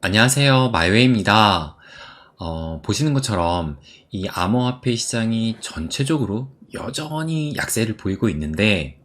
안녕하세요. 마이웨이입니다. 보시는 것처럼 이 암호화폐 시장이 전체적으로 여전히 약세를 보이고 있는데,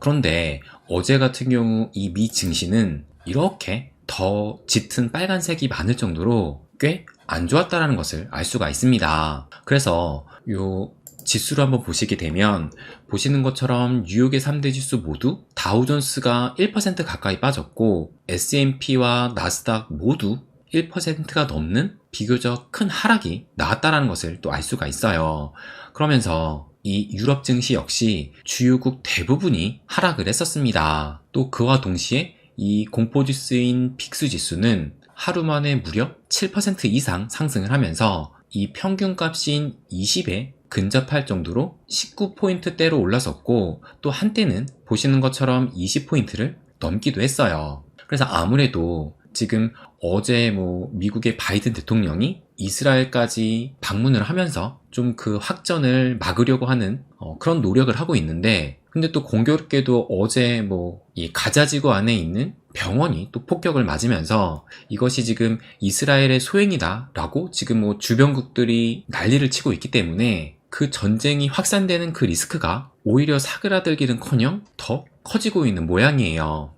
그런데 어제 같은 경우 이 미 증시는 이렇게 더 짙은 빨간색이 많을 정도로 꽤 안 좋았다는 것을 알 수가 있습니다. 그래서 요 지수를 한번 보시게 되면 보시는 것처럼 뉴욕의 3대 지수 모두 다우존스가 1% 가까이 빠졌고 S&P와 나스닥 모두 1%가 넘는 비교적 큰 하락이 나왔다는 것을 또 알 수가 있어요. 그러면서 이 유럽 증시 역시 주요국 대부분이 하락을 했었습니다. 또 그와 동시에 이 공포지수인 빅스 지수는 하루 만에 무려 7% 이상 상승을 하면서 이 평균값인 20에 근접할 정도로 19포인트대로 올라섰고 또 한때는 보시는 것처럼 20포인트를 넘기도 했어요. 그래서 아무래도 지금 어제 미국의 바이든 대통령이 이스라엘까지 방문을 하면서 좀 그 확전을 막으려고 하는 그런 노력을 하고 있는데, 근데 또 공교롭게도 어제 이 가자지구 안에 있는 병원이 또 폭격을 맞으면서 이것이 지금 이스라엘의 소행이다 라고 지금 주변국들이 난리를 치고 있기 때문에 그 전쟁이 확산되는 그 리스크가 오히려 사그라들기는커녕 더 커지고 있는 모양이에요.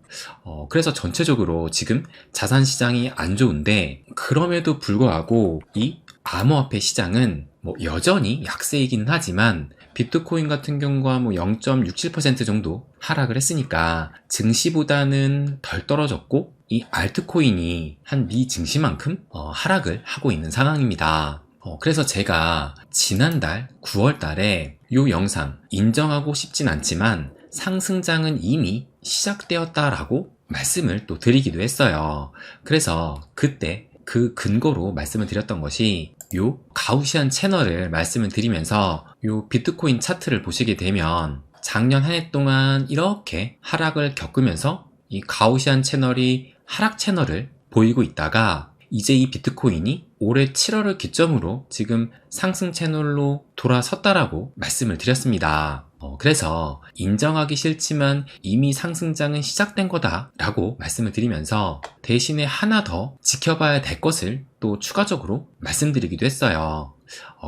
그래서 전체적으로 지금 자산 시장이 안 좋은데, 그럼에도 불구하고 이 암호화폐 시장은 여전히 약세이긴 하지만 비트코인 같은 경우가 0.67% 정도 하락을 했으니까 증시보다는 덜 떨어졌고 이 알트코인이 한 미 증시만큼 하락을 하고 있는 상황입니다. 그래서 제가 지난달 9월 달에 이 영상 인정하고 싶진 않지만 상승장은 이미 시작되었다라고 말씀을 또 드리기도 했어요. 그래서 그때 그 근거로 말씀을 드렸던 것이 요 가우시안 채널을 말씀을 드리면서 요 비트코인 차트를 보시게 되면 작년 한 해 동안 이렇게 하락을 겪으면서 이 가우시안 채널이 하락 채널을 보이고 있다가 이제 이 비트코인이 올해 7월을 기점으로 지금 상승 채널로 돌아섰다라고 말씀을 드렸습니다. 그래서 인정하기 싫지만 이미 상승장은 시작된 거다 라고 말씀을 드리면서 대신에 하나 더 지켜봐야 될 것을 또 추가적으로 말씀드리기도 했어요.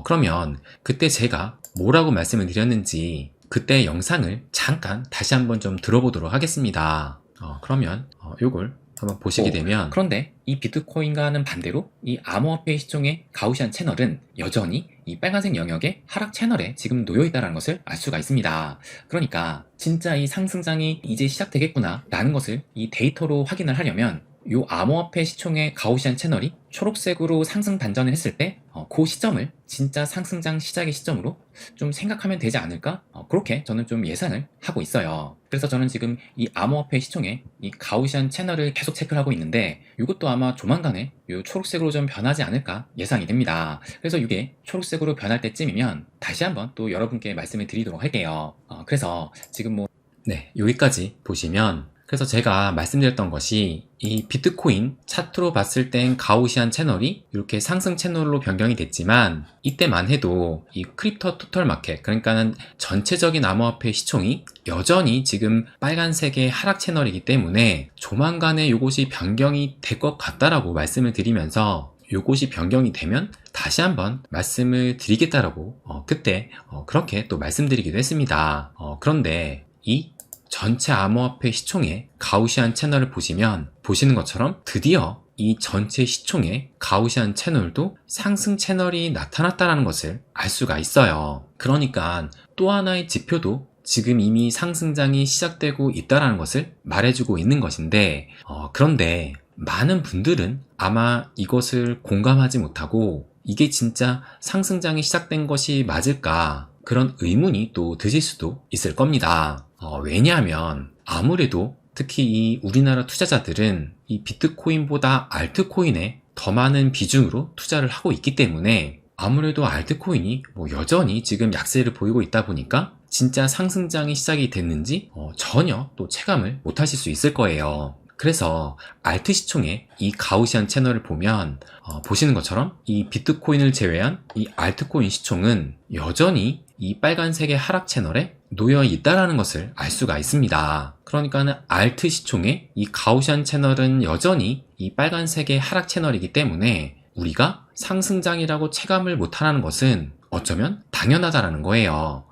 그러면 그때 제가 뭐라고 말씀을 드렸는지 그때 영상을 잠깐 다시 한번 좀 들어보도록 하겠습니다. 그러면 요걸 한번 보시게 되면, 그런데 이 비트코인과는 반대로 이 암호화폐 시총의 가우시안 채널은 여전히 이 빨간색 영역의 하락 채널에 지금 놓여 있다는 것을 알 수가 있습니다. 그러니까 진짜 이 상승장이 이제 시작되겠구나 라는 것을 이 데이터로 확인을 하려면 이 암호화폐 시총의 가우시안 채널이 초록색으로 상승 반전을 했을 때 그 시점을 진짜 상승장 시작의 시점으로 좀 생각하면 되지 않을까? 그렇게 저는 좀 예상을 하고 있어요. 그래서 저는 지금 이 암호화폐 시총의 이 가우시안 채널을 계속 체크를 하고 있는데 이것도 아마 조만간에 이 초록색으로 좀 변하지 않을까 예상이 됩니다. 그래서 이게 초록색으로 변할 때쯤이면 다시 한번 또 여러분께 말씀을 드리도록 할게요. 그래서 지금 네, 여기까지 보시면, 그래서 제가 말씀드렸던 것이 이 비트코인 차트로 봤을 땐 가우시안 채널이 이렇게 상승 채널로 변경이 됐지만 이때만 해도 이 크립토 토털 마켓, 그러니까는 전체적인 암호화폐 시총이 여전히 지금 빨간색의 하락 채널이기 때문에 조만간에 이것이 변경이 될 것 같다라고 말씀을 드리면서 요것이 변경이 되면 다시 한번 말씀을 드리겠다라고 그때 그렇게 또 말씀드리기도 했습니다. 그런데 이 전체 암호화폐 시총의 가우시안 채널을 보시면 보시는 것처럼 드디어 이 전체 시총의 가우시안 채널도 상승 채널이 나타났다는 것을 알 수가 있어요. 그러니까 또 하나의 지표도 지금 이미 상승장이 시작되고 있다는 것을 말해주고 있는 것인데, 그런데 많은 분들은 아마 이것을 공감하지 못하고 이게 진짜 상승장이 시작된 것이 맞을까, 그런 의문이 또 드실 수도 있을 겁니다. 왜냐하면 아무래도 특히 이 우리나라 투자자들은 이 비트코인보다 알트코인에 더 많은 비중으로 투자를 하고 있기 때문에 아무래도 알트코인이 여전히 지금 약세를 보이고 있다 보니까 진짜 상승장이 시작이 됐는지 전혀 또 체감을 못 하실 수 있을 거예요. 그래서 알트 시총의 이 가우시안 채널을 보면 보시는 것처럼 이 비트코인을 제외한 이 알트코인 시총은 여전히 이 빨간색의 하락 채널에 놓여 있다라는 것을 알 수가 있습니다. 그러니까는 알트 시총의 이 가우시안 채널은 여전히 이 빨간색의 하락 채널이기 때문에 우리가 상승장이라고 체감을 못하는 것은 어쩌면 당연하다라는 거예요.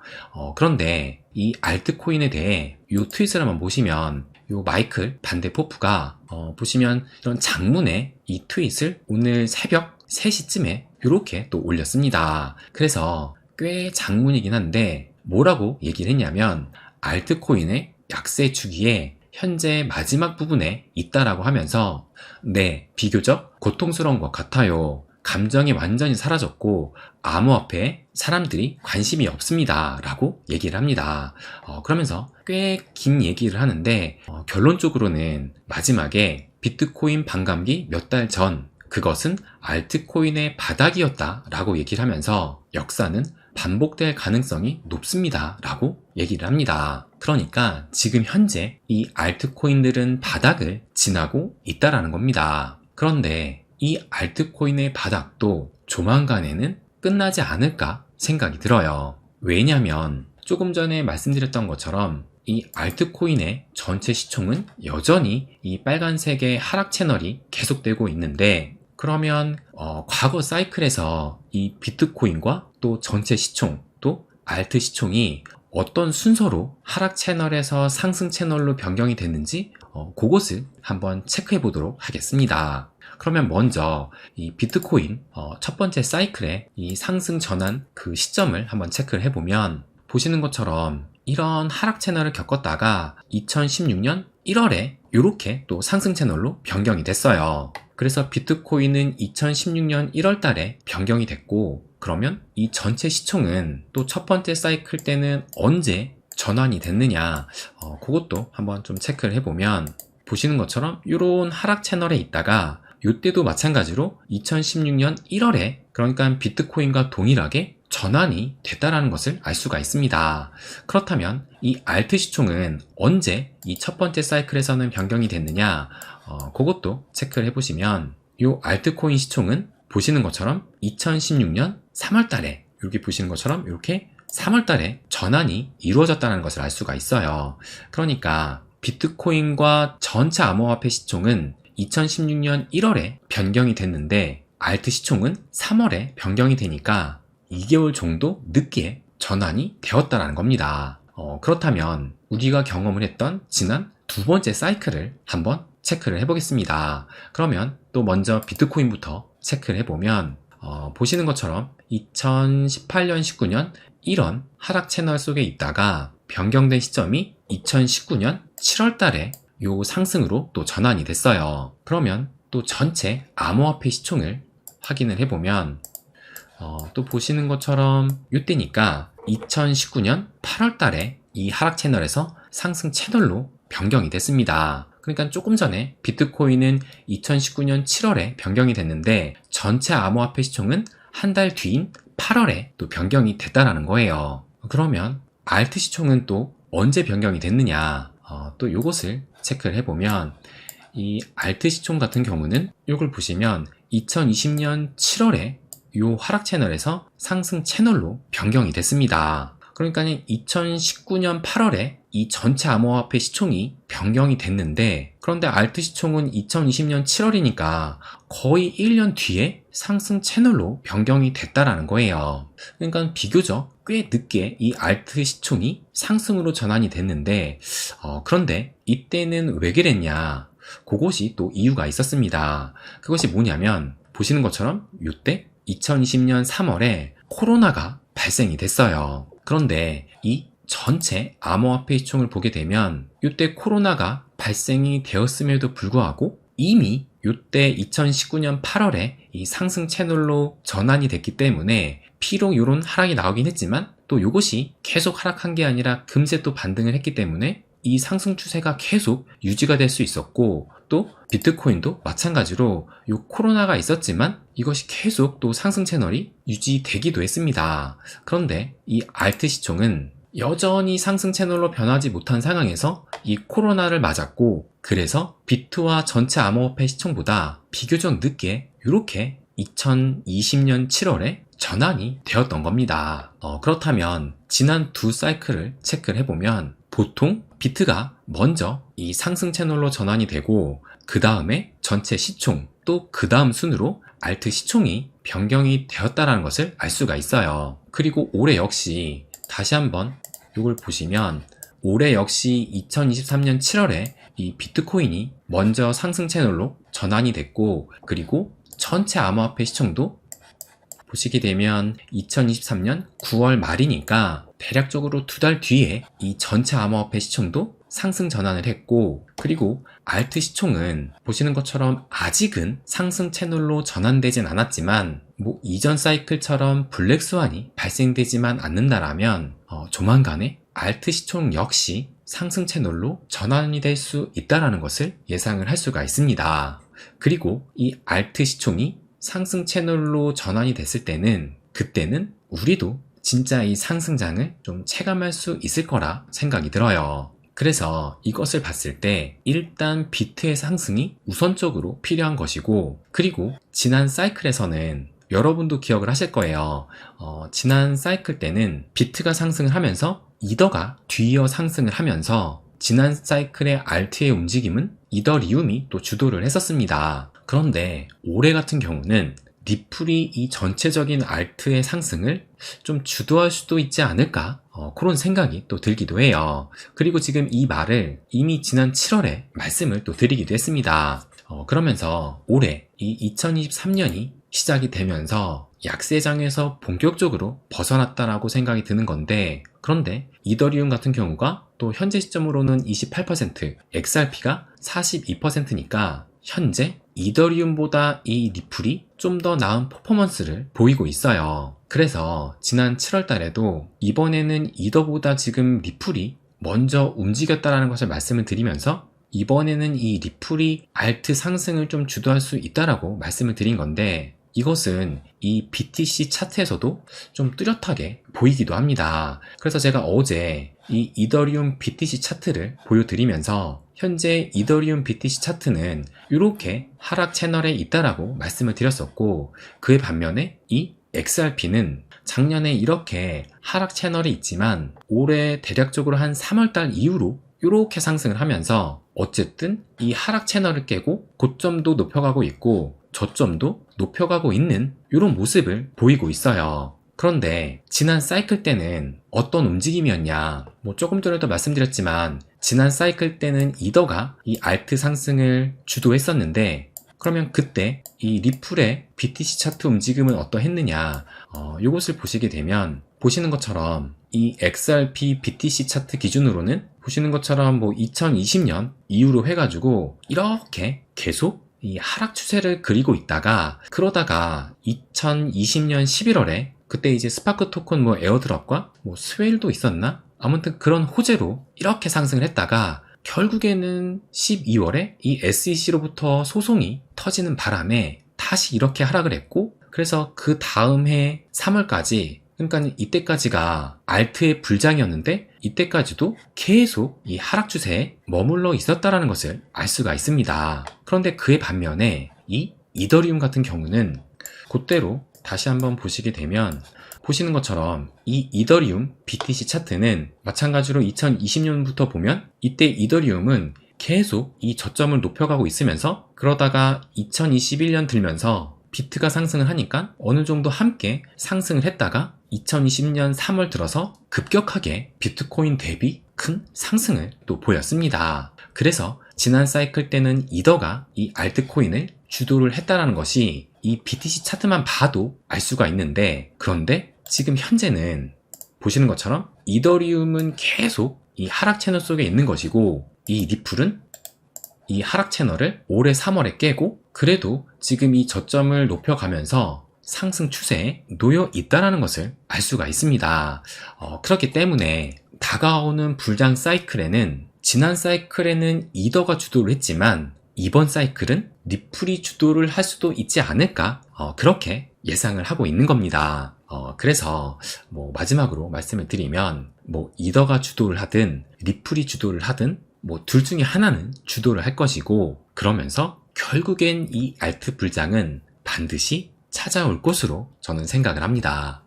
그런데 이 알트코인에 대해 이 트윗을 한번 보시면 요 마이클 반데포프가 보시면 이런 장문의 이 트윗을 오늘 새벽 3시쯤에 이렇게 또 올렸습니다. 그래서 꽤 장문이긴 한데 뭐라고 얘기를 했냐면 알트코인의 약세 주기에 현재 마지막 부분에 있다라고 하면서 네, 비교적 고통스러운 것 같아요. 감정이 완전히 사라졌고 암호화폐에 사람들이 관심이 없습니다 라고 얘기를 합니다. 그러면서 꽤 긴 얘기를 하는데 결론적으로는 마지막에 비트코인 반감기 몇 달 전 그것은 알트코인의 바닥이었다 라고 얘기를 하면서 역사는 반복될 가능성이 높습니다 라고 얘기를 합니다. 그러니까 지금 현재 이 알트코인들은 바닥을 지나고 있다라는 겁니다. 그런데 이 알트코인의 바닥도 조만간에는 끝나지 않을까 생각이 들어요. 왜냐면 조금 전에 말씀드렸던 것처럼 이 알트코인의 전체 시총은 여전히 이 빨간색의 하락 채널이 계속되고 있는데 그러면 과거 사이클에서 이 비트코인과 또 전체 시총 또 알트 시총이 어떤 순서로 하락 채널에서 상승 채널로 변경이 됐는지 그것을 한번 체크해 보도록 하겠습니다. 그러면 먼저 이 비트코인 첫 번째 사이클의 이 상승 전환 그 시점을 한번 체크를 해보면 보시는 것처럼 이런 하락 채널을 겪었다가 2016년 1월에 이렇게 또 상승 채널로 변경이 됐어요. 그래서 비트코인은 2016년 1월 달에 변경이 됐고 그러면 이 전체 시총은 또 첫 번째 사이클 때는 언제 전환이 됐느냐 그것도 한번 좀 체크를 해보면 보시는 것처럼 이런 하락 채널에 있다가 이때도 마찬가지로 2016년 1월에 그러니까 비트코인과 동일하게 전환이 됐다라는 것을 알 수가 있습니다. 그렇다면 이 알트 시총은 언제 이 첫 번째 사이클에서는 변경이 됐느냐 그것도 체크를 해보시면 이 알트코인 시총은 보시는 것처럼 2016년 3월 달에 여기 보시는 것처럼 이렇게 3월 달에 전환이 이루어졌다는 것을 알 수가 있어요. 그러니까 비트코인과 전체 암호화폐 시총은 2016년 1월에 변경이 됐는데 알트 시총은 3월에 변경이 되니까 2개월 정도 늦게 전환이 되었다는 겁니다. 그렇다면 우리가 경험을 했던 지난 두 번째 사이클을 한번 체크를 해보겠습니다. 그러면 또 먼저 비트코인부터 체크를 해보면 보시는 것처럼 2018년 19년 이런 하락 채널 속에 있다가 변경된 시점이 2019년 7월 달에 요 상승으로 또 전환이 됐어요. 그러면 또 전체 암호화폐 시총을 확인을 해보면 또 보시는 것처럼 이때니까 2019년 8월 달에 이 하락 채널에서 상승 채널로 변경이 됐습니다. 그러니까 조금 전에 비트코인은 2019년 7월에 변경이 됐는데 전체 암호화폐 시총은 한 달 뒤인 8월에 또 변경이 됐다라는 거예요. 그러면 알트 시총은 또 언제 변경이 됐느냐 또 요것을 체크를 해보면 이 알트 시총 같은 경우는 이걸 보시면 2020년 7월에 요 하락 채널에서 상승 채널로 변경이 됐습니다. 그러니까 2019년 8월에 이 전체 암호화폐 시총이 변경이 됐는데 그런데 알트 시총은 2020년 7월이니까 거의 1년 뒤에 상승 채널로 변경이 됐다라는 거예요. 그러니까 비교적 꽤 늦게 이 알트 시총이 상승으로 전환이 됐는데 그런데 이때는 왜 그랬냐 그것이 또 이유가 있었습니다. 그것이 뭐냐면 보시는 것처럼 이때 2020년 3월에 코로나가 발생이 됐어요. 그런데 이 전체 암호화폐 시총을 보게 되면 이때 코로나가 발생이 되었음에도 불구하고 이미 이때 2019년 8월에 이 상승 채널로 전환이 됐기 때문에 비록 이런 하락이 나오긴 했지만 또 이것이 계속 하락한 게 아니라 금세 또 반등을 했기 때문에 이 상승 추세가 계속 유지가 될 수 있었고 또 비트코인도 마찬가지로 이 코로나가 있었지만 이것이 계속 또 상승 채널이 유지되기도 했습니다. 그런데 이 알트 시총은 여전히 상승 채널로 변하지 못한 상황에서 이 코로나를 맞았고 그래서 비트와 전체 암호화폐 시총보다 비교적 늦게 이렇게 2020년 7월에 전환이 되었던 겁니다. 그렇다면 지난 두 사이클을 체크를 해보면 보통 비트가 먼저 이 상승 채널로 전환이 되고 그 다음에 전체 시총 또 그 다음 순으로 알트 시총이 변경이 되었다는 것을 알 수가 있어요. 그리고 올해 역시 다시 한번 이걸 보시면 올해 역시 2023년 7월에 이 비트코인이 먼저 상승 채널로 전환이 됐고 그리고 전체 암호화폐 시총도 보시게 되면 2023년 9월 말이니까 대략적으로 2달 뒤에 이 전체 암호화폐 시총도 상승 전환을 했고 그리고 알트 시총은 보시는 것처럼 아직은 상승 채널로 전환되진 않았지만 이전 사이클처럼 블랙스완이 발생되지만 않는다라면 조만간에 알트 시총 역시 상승 채널로 전환이 될 수 있다는 것을 예상을 할 수가 있습니다. 그리고 이 알트 시총이 상승 채널로 전환이 됐을 때는 그때는 우리도 진짜 이 상승장을 좀 체감할 수 있을 거라 생각이 들어요. 그래서 이것을 봤을 때 일단 비트의 상승이 우선적으로 필요한 것이고 그리고 지난 사이클에서는 여러분도 기억을 하실 거예요. 지난 사이클 때는 비트가 상승을 하면서 이더가 뒤이어 상승을 하면서 지난 사이클의 알트의 움직임은 이더리움이 또 주도를 했었습니다. 그런데 올해 같은 경우는 리플이 이 전체적인 알트의 상승을 좀 주도할 수도 있지 않을까? 그런 생각이 또 들기도 해요. 그리고 지금 이 말을 이미 지난 7월에 말씀을 또 드리기도 했습니다. 그러면서 올해 이 2023년이 시작이 되면서 약세장에서 본격적으로 벗어났다라고 생각이 드는 건데 그런데 이더리움 같은 경우가 또 현재 시점으로는 28%, XRP가 42%니까 현재 이더리움보다 이 리플이 좀 더 나은 퍼포먼스를 보이고 있어요. 그래서 지난 7월 달에도 이번에는 이더보다 지금 리플이 먼저 움직였다라는 것을 말씀을 드리면서 이번에는 이 리플이 알트 상승을 좀 주도할 수 있다라고 말씀을 드린 건데 이것은 이 BTC 차트에서도 좀 뚜렷하게 보이기도 합니다. 그래서 제가 어제 이 이더리움 BTC 차트를 보여드리면서 현재 이더리움 BTC 차트는 이렇게 하락 채널에 있다라고 말씀을 드렸었고 그에 반면에 이 XRP는 작년에 이렇게 하락 채널이 있지만 올해 대략적으로 한 3월달 이후로 이렇게 상승을 하면서 어쨌든 이 하락 채널을 깨고 고점도 높여가고 있고 저점도 높여가고 있는 이런 모습을 보이고 있어요. 그런데 지난 사이클 때는 어떤 움직임이었냐 조금 전에도 말씀드렸지만 지난 사이클 때는 이더가 이 알트 상승을 주도했었는데 그러면 그때 이 리플의 BTC 차트 움직임은 어떠했느냐 이것을 보시게 되면 보시는 것처럼 이 XRP BTC 차트 기준으로는 보시는 것처럼 2020년 이후로 해가지고 이렇게 계속 이 하락 추세를 그리고 있다가 그러다가 2020년 11월에 그때 이제 스파크 토큰 에어드롭과 스웨일도 있었나? 아무튼 그런 호재로 이렇게 상승을 했다가 결국에는 12월에 이 SEC로부터 소송이 터지는 바람에 다시 이렇게 하락을 했고 그래서 그 다음 해 3월까지 그러니까 이때까지가 알트의 불장이었는데 이때까지도 계속 이 하락 추세에 머물러 있었다는 것을 알 수가 있습니다. 그런데 그에 반면에 이 이더리움 같은 경우는 그때로 다시 한번 보시게 되면 보시는 것처럼 이 이더리움 BTC 차트는 마찬가지로 2020년부터 보면 이때 이더리움은 계속 이 저점을 높여가고 있으면서 그러다가 2021년 들면서 비트가 상승을 하니까 어느 정도 함께 상승을 했다가 2020년 3월 들어서 급격하게 비트코인 대비 큰 상승을 또 보였습니다. 그래서 지난 사이클 때는 이더가 이 알트코인을 주도를 했다라는 것이 이 BTC 차트만 봐도 알 수가 있는데 그런데 지금 현재는 보시는 것처럼 이더리움은 계속 이 하락 채널 속에 있는 것이고 이 리플은 이 하락 채널을 올해 3월에 깨고 그래도 지금 이 저점을 높여가면서 상승 추세에 놓여 있다는 것을 알 수가 있습니다. 그렇기 때문에 다가오는 불장 사이클에는 지난 사이클에는 이더가 주도를 했지만 이번 사이클은 리플이 주도를 할 수도 있지 않을까 그렇게 예상을 하고 있는 겁니다. 그래서 마지막으로 말씀을 드리면 이더가 주도를 하든 리플이 주도를 하든 둘 중에 하나는 주도를 할 것이고 그러면서 결국엔 이 알트 불장은 반드시 찾아올 것으로 저는 생각을 합니다.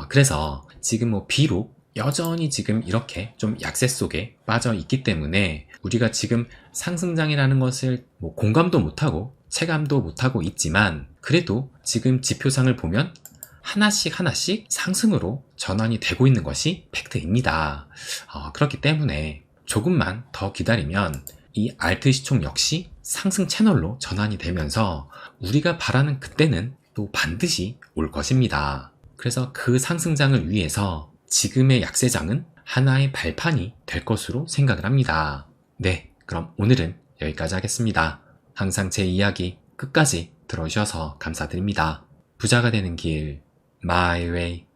그래서 지금 비록 여전히 지금 이렇게 좀 약세 속에 빠져 있기 때문에 우리가 지금 상승장이라는 것을 공감도 못하고 체감도 못하고 있지만 그래도 지금 지표상을 보면 하나씩 하나씩 상승으로 전환이 되고 있는 것이 팩트입니다. 그렇기 때문에 조금만 더 기다리면 이 알트 시총 역시 상승 채널로 전환이 되면서 우리가 바라는 그때는 또 반드시 올 것입니다. 그래서 그 상승장을 위해서 지금의 약세장은 하나의 발판이 될 것으로 생각을 합니다. 네, 그럼 오늘은 여기까지 하겠습니다. 항상 제 이야기 끝까지 들어주셔서 감사드립니다. 부자가 되는 길, My Way.